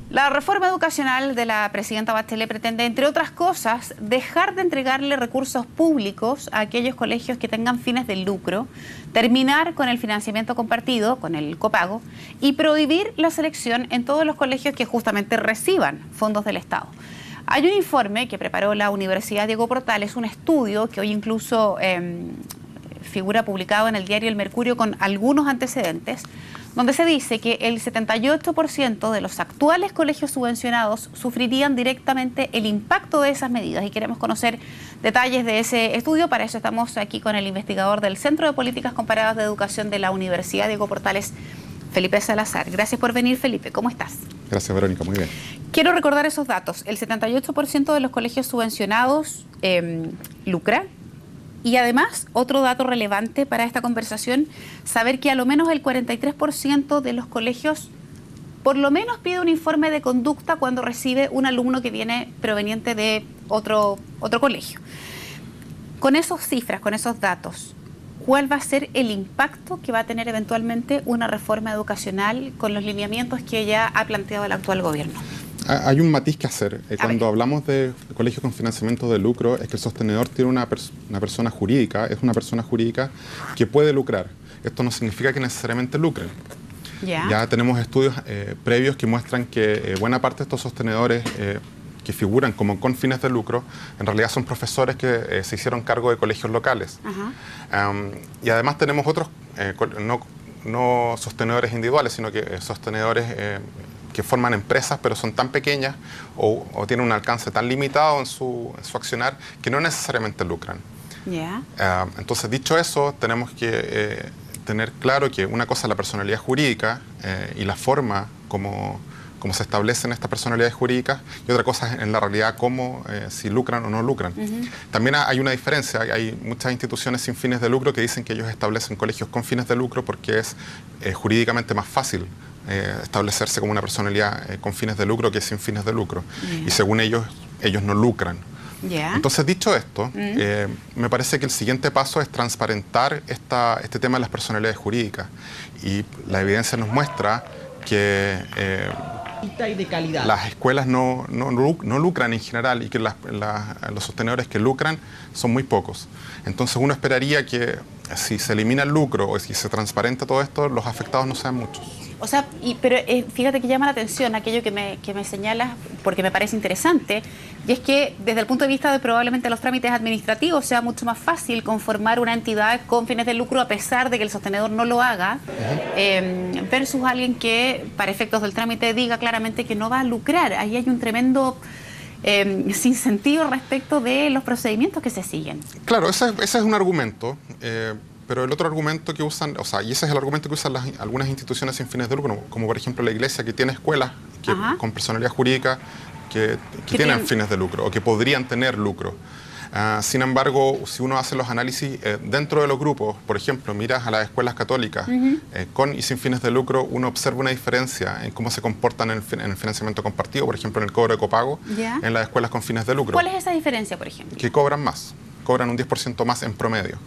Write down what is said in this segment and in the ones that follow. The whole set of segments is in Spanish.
La reforma educacional de la presidenta Bachelet pretende, entre otras cosas, dejar de entregarle recursos públicos a aquellos colegios que tengan fines de lucro, terminar con el financiamiento compartido, con el copago, y prohibir la selección en todos los colegios que justamente reciban fondos del Estado. Hay un informe que preparó la Universidad Diego Portales, un estudio que hoy incluso figura publicado en el diario El Mercurio con algunos antecedentes, donde se dice que el 78% de los actuales colegios subvencionados sufrirían directamente el impacto de esas medidas. Y queremos conocer detalles de ese estudio. Para eso estamos aquí con el investigador del Centro de Políticas Comparadas de Educación de la Universidad Diego Portales, Felipe Salazar. Gracias por venir, Felipe. ¿Cómo estás? Gracias, Verónica. Muy bien. Quiero recordar esos datos. El 78% de los colegios subvencionados lucra. Y además, otro dato relevante para esta conversación, saber que a lo menos el 43% de los colegios por lo menos pide un informe de conducta cuando recibe un alumno que viene proveniente de otro colegio. Con esas cifras, con esos datos, ¿cuál va a ser el impacto que va a tener eventualmente una reforma educacional con los lineamientos que ya ha planteado el actual gobierno? Hay un matiz que hacer. Cuando hablamos de colegios con financiamiento de lucro, es que el sostenedor tiene una persona jurídica, es una persona jurídica que puede lucrar. Esto no significa que necesariamente lucren. Ya tenemos estudios previos que muestran que buena parte de estos sostenedores que figuran como con fines de lucro, en realidad son profesores que se hicieron cargo de colegios locales. Y además tenemos otros, no sostenedores individuales, sino que sostenedores que forman empresas, pero son tan pequeñas o tienen un alcance tan limitado en su accionar que no necesariamente lucran. Entonces, dicho eso, tenemos que tener claro que una cosa es la personalidad jurídica y la forma como se establecen estas personalidades jurídicas, y otra cosa es en la realidad cómo, si lucran o no lucran. También hay una diferencia. Hay muchas instituciones sin fines de lucro que dicen que ellos establecen colegios con fines de lucro porque es jurídicamente más fácil establecerse como una personalidad con fines de lucro que sin fines de lucro. Y según ellos no lucran. Entonces, dicho esto, me parece que el siguiente paso es transparentar este tema de las personalidades jurídicas. Y la evidencia nos muestra que y de calidad. Las escuelas no lucran en general y que los sostenedores que lucran son muy pocos. Entonces uno esperaría que si se elimina el lucro o si se transparenta todo esto, los afectados no sean muchos. O sea, pero fíjate que llama la atención aquello que me señalas, porque me parece interesante, y es que desde el punto de vista de probablemente los trámites administrativos sea mucho más fácil conformar una entidad con fines de lucro a pesar de que el sostenedor no lo haga, versus alguien que para efectos del trámite diga claramente que no va a lucrar. Ahí hay un tremendo sinsentido respecto de los procedimientos que se siguen. Claro, ese es un argumento. Pero el otro argumento que usan, y ese es el argumento que usan algunas instituciones sin fines de lucro, como por ejemplo la Iglesia, que tiene escuelas con personalidad jurídica que tienen fines de lucro o que podrían tener lucro. Sin embargo, si uno hace los análisis dentro de los grupos, por ejemplo, miras a las escuelas católicas con y sin fines de lucro, uno observa una diferencia en cómo se comportan en el financiamiento compartido, por ejemplo, en el cobro de copago, en las escuelas con fines de lucro. ¿Cuál es esa diferencia, por ejemplo? Que cobran más. Cobran un 10% más en promedio.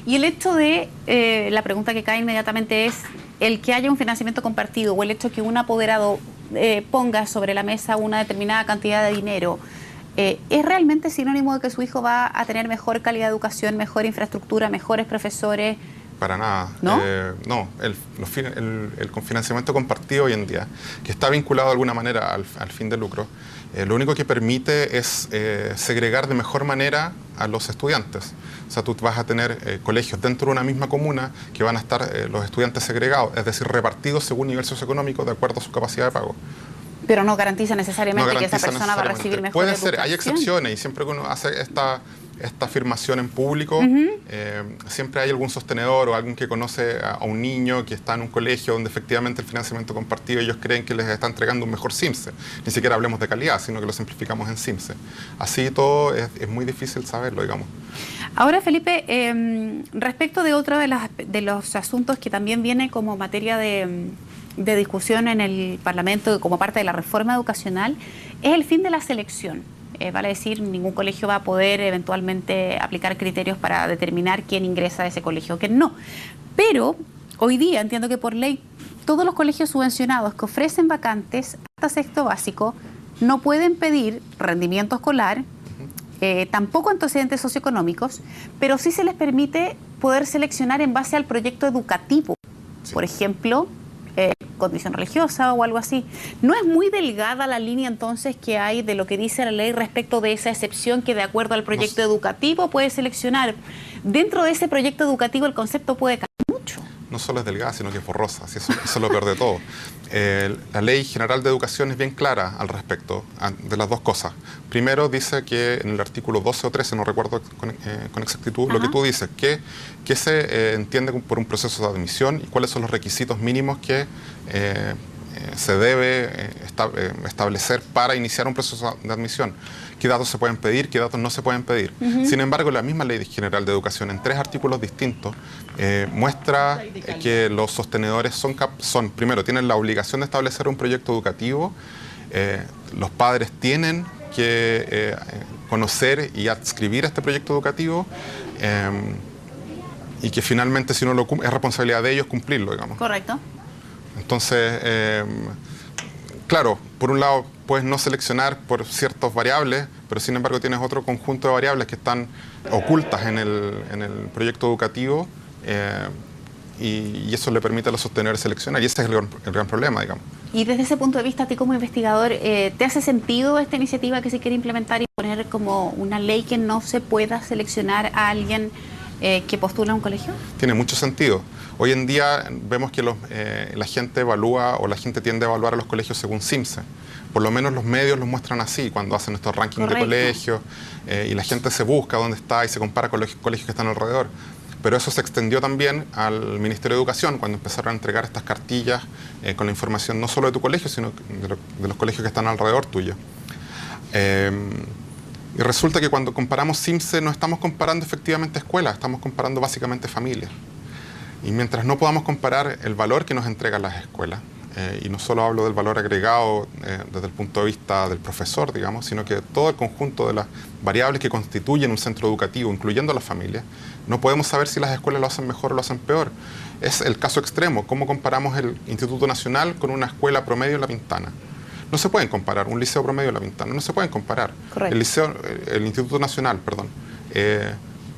Y el hecho de, la pregunta que cae inmediatamente es, el que haya un financiamiento compartido o el hecho que un apoderado ponga sobre la mesa una determinada cantidad de dinero, ¿es realmente sinónimo de que su hijo va a tener mejor calidad de educación, mejor infraestructura, mejores profesores? Para nada. ¿No? El financiamiento compartido hoy en día, que está vinculado de alguna manera al fin de lucro, lo único que permite es segregar de mejor manera a los estudiantes. O sea, tú vas a tener colegios dentro de una misma comuna que van a estar los estudiantes segregados, es decir, repartidos según nivel socioeconómico de acuerdo a su capacidad de pago. Pero no garantiza necesariamente que esa persona va a recibir mejor Puede educación. ser, hay excepciones, y siempre que uno hace esta afirmación en público, siempre hay algún sostenedor o alguien que conoce a un niño que está en un colegio donde efectivamente el financiamiento compartido ellos creen que les está entregando un mejor CIMSE. Ni siquiera hablemos de calidad, sino que lo simplificamos en CIMSE. Así todo es muy difícil saberlo, digamos. Ahora, Felipe, respecto de otro de los asuntos que también viene como materia de discusión en el Parlamento como parte de la reforma educacional, es el fin de la selección. Vale decir, ningún colegio va a poder eventualmente aplicar criterios para determinar quién ingresa a ese colegio o quién no. Pero hoy día entiendo que por ley todos los colegios subvencionados que ofrecen vacantes hasta sexto básico no pueden pedir rendimiento escolar, tampoco antecedentes socioeconómicos, pero sí se les permite poder seleccionar en base al proyecto educativo. Sí. Por ejemplo, condición religiosa o algo así. ¿No es muy delgada la línea entonces que hay de lo que dice la ley respecto de esa excepción que de acuerdo al proyecto educativo puede seleccionar? Dentro de ese proyecto educativo el concepto puede cambiar mucho. No solo es delgada, sino que es borrosa. Eso es lo peor de todo. La Ley General de Educación es bien clara al respecto de las dos cosas. Primero dice que en el artículo 12 o 13, no recuerdo con exactitud, lo que tú dices, que se entiende por un proceso de admisión y cuáles son los requisitos mínimos que se debe establecer para iniciar un proceso de admisión. ¿Qué datos se pueden pedir? ¿Qué datos no se pueden pedir? Sin embargo, la misma Ley General de Educación, en 3 artículos distintos, muestra que los sostenedores primero, tienen la obligación de establecer un proyecto educativo, los padres tienen que conocer y adscribir a este proyecto educativo, y que finalmente, si no lo es responsabilidad de ellos cumplirlo, digamos. Correcto. Entonces, claro, por un lado puedes no seleccionar por ciertas variables, pero sin embargo tienes otro conjunto de variables que están ocultas en el proyecto educativo, y eso le permite a los sostenedores seleccionar, y ese es el gran problema, digamos. Y desde ese punto de vista, a ti como investigador, ¿te hace sentido esta iniciativa que se quiere implementar y poner como una ley que no se pueda seleccionar a alguien que postula a un colegio? Tiene mucho sentido. Hoy en día vemos que la gente evalúa, o la gente tiende a evaluar a los colegios según CIMSE. Por lo menos los medios los muestran así cuando hacen estos rankings de colegios, y la gente se busca dónde está y se compara con los colegios que están alrededor. Pero eso se extendió también al Ministerio de Educación cuando empezaron a entregar estas cartillas con la información no solo de tu colegio, sino de los colegios que están alrededor tuyo. Y resulta que cuando comparamos CIMSE no estamos comparando efectivamente escuelas, estamos comparando básicamente familias. Y mientras no podamos comparar el valor que nos entregan las escuelas, y no solo hablo del valor agregado desde el punto de vista del profesor, digamos, sino que todo el conjunto de las variables que constituyen un centro educativo, incluyendo a las familias, no podemos saber si las escuelas lo hacen mejor o lo hacen peor. Es el caso extremo, cómo comparamos el Instituto Nacional con una escuela promedio en La Pintana. No se pueden comparar, un liceo promedio en La Pintana, no se pueden comparar. Correcto. El Instituto Nacional, perdón,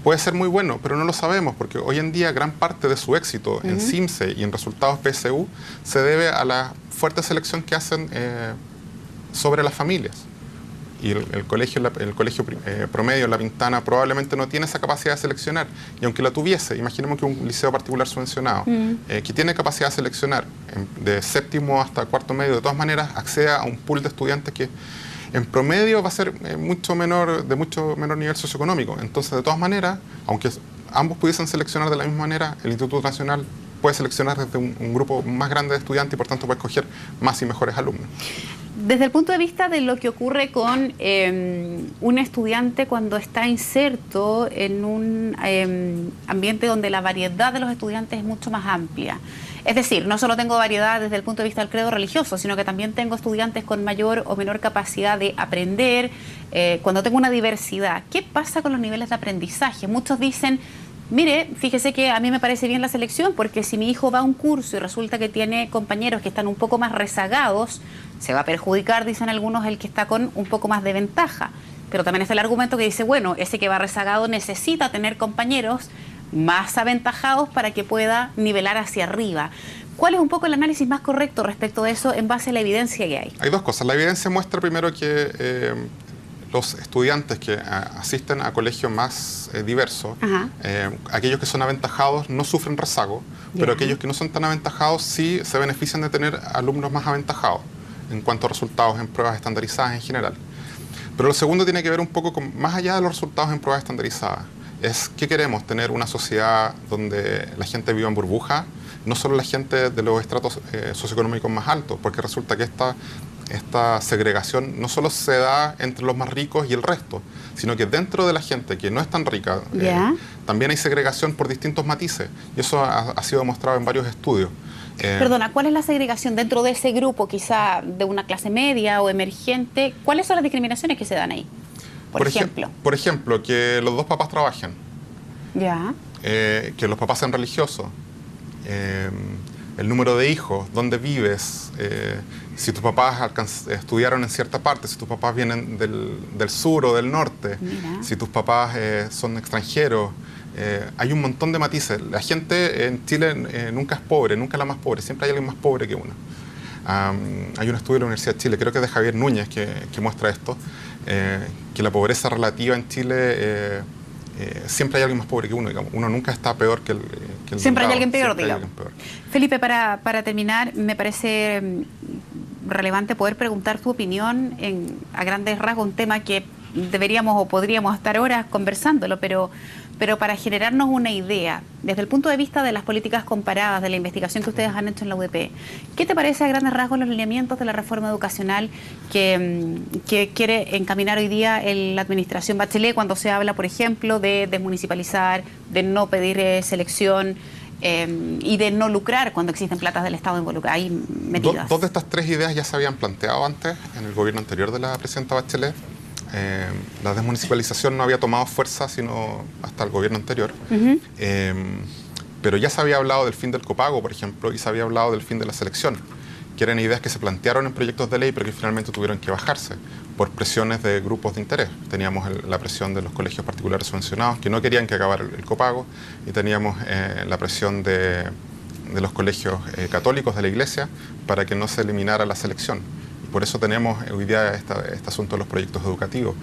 puede ser muy bueno, pero no lo sabemos, porque hoy en día gran parte de su éxito en CIMSE y en resultados PSU se debe a la fuerte selección que hacen sobre las familias. Y el colegio promedio en La Pintana probablemente no tiene esa capacidad de seleccionar. Y aunque la tuviese, imaginemos que un liceo particular subvencionado, que tiene capacidad de seleccionar de séptimo hasta cuarto medio, de todas maneras accede a un pool de estudiantes que en promedio va a ser de mucho menor nivel socioeconómico. Entonces, de todas maneras, aunque ambos pudiesen seleccionar de la misma manera, el Instituto Nacional puede seleccionar desde un grupo más grande de estudiantes y por tanto puede escoger más y mejores alumnos. Desde el punto de vista de lo que ocurre con un estudiante cuando está inserto en un ambiente donde la variedad de los estudiantes es mucho más amplia. Es decir, no solo tengo variedad desde el punto de vista del credo religioso, sino que también tengo estudiantes con mayor o menor capacidad de aprender, cuando tengo una diversidad. ¿Qué pasa con los niveles de aprendizaje? Muchos dicen, mire, fíjese que a mí me parece bien la selección, porque si mi hijo va a un curso y resulta que tiene compañeros que están un poco más rezagados, se va a perjudicar, dicen algunos, el que está con un poco más de ventaja. Pero también está el argumento que dice, bueno, ese que va rezagado necesita tener compañeros más aventajados para que pueda nivelar hacia arriba. ¿Cuál es un poco el análisis más correcto respecto de eso en base a la evidencia que hay? Hay dos cosas. La evidencia muestra primero que los estudiantes que asisten a colegios más diversos, aquellos que son aventajados no sufren rezago, pero aquellos que no son tan aventajados sí se benefician de tener alumnos más aventajados en cuanto a resultados en pruebas estandarizadas en general. Pero lo segundo tiene que ver un poco con, más allá de los resultados en pruebas estandarizadas, es qué queremos, tener una sociedad donde la gente viva en burbuja, no solo la gente de los estratos socioeconómicos más altos, porque resulta que esta segregación no solo se da entre los más ricos y el resto, sino que dentro de la gente que no es tan rica, también hay segregación por distintos matices, y eso ha sido demostrado en varios estudios. Perdona, ¿cuál es la segregación dentro de ese grupo, quizá de una clase media o emergente? ¿Cuáles son las discriminaciones que se dan ahí? Por ejemplo, que los dos papás trabajen, que los papás sean religiosos, el número de hijos, dónde vives, si tus papás estudiaron en cierta parte, si tus papás vienen del sur o del norte, Mira. si tus papás son extranjeros. Hay un montón de matices. La gente en Chile nunca es pobre, nunca es la más pobre, siempre hay alguien más pobre que uno. Hay un estudio de la Universidad de Chile, creo que es de Javier Núñez, que muestra esto, que la pobreza relativa en Chile siempre hay alguien más pobre que uno, digamos. Uno nunca está peor que el Siempre hay delgado, alguien peor, siempre hay digamos. alguien peor. Felipe, para terminar, me parece relevante poder preguntar tu opinión a grandes rasgos, un tema que deberíamos o podríamos estar horas conversándolo, pero para generarnos una idea, desde el punto de vista de las políticas comparadas, de la investigación que ustedes han hecho en la UDP, ¿qué te parece a grandes rasgos los lineamientos de la reforma educacional que quiere encaminar hoy día la administración Bachelet cuando se habla, por ejemplo, de desmunicipalizar, de no pedir selección y de no lucrar cuando existen platas del Estado involucradas, ahí metidas? Dos de estas tres ideas ya se habían planteado antes en el gobierno anterior de la presidenta Bachelet. La desmunicipalización no había tomado fuerza sino hasta el gobierno anterior. Pero ya se había hablado del fin del copago, por ejemplo, y se había hablado del fin de la selección, que eran ideas que se plantearon en proyectos de ley, pero que finalmente tuvieron que bajarse por presiones de grupos de interés. Teníamos la presión de los colegios particulares subvencionados, que no querían que acabara el copago, y teníamos la presión de los colegios católicos de la Iglesia para que no se eliminara la selección. Por eso tenemos hoy día este asunto de los proyectos educativos.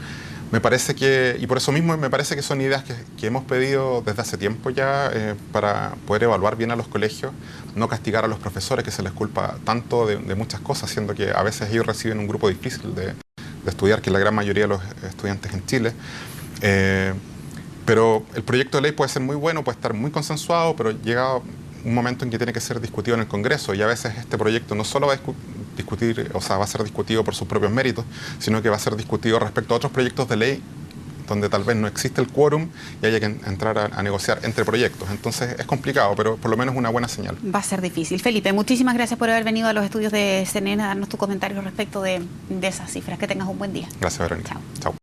Me parece y por eso mismo me parece que son ideas que hemos pedido desde hace tiempo ya para poder evaluar bien a los colegios, no castigar a los profesores que se les culpa tanto de muchas cosas, siendo que a veces ellos reciben un grupo difícil de estudiar, que es la gran mayoría de los estudiantes en Chile. Pero el proyecto de ley puede ser muy bueno, puede estar muy consensuado, pero llega un momento en que tiene que ser discutido en el Congreso, y a veces este proyecto no solo va a ser discutido por sus propios méritos, sino que va a ser discutido respecto a otros proyectos de ley donde tal vez no existe el quórum y haya que entrar a negociar entre proyectos. Entonces es complicado, pero por lo menos una buena señal. Va a ser difícil. Felipe, muchísimas gracias por haber venido a los estudios de CNN a darnos tu comentario respecto de esas cifras. Que tengas un buen día. Gracias, Verónica. Chao.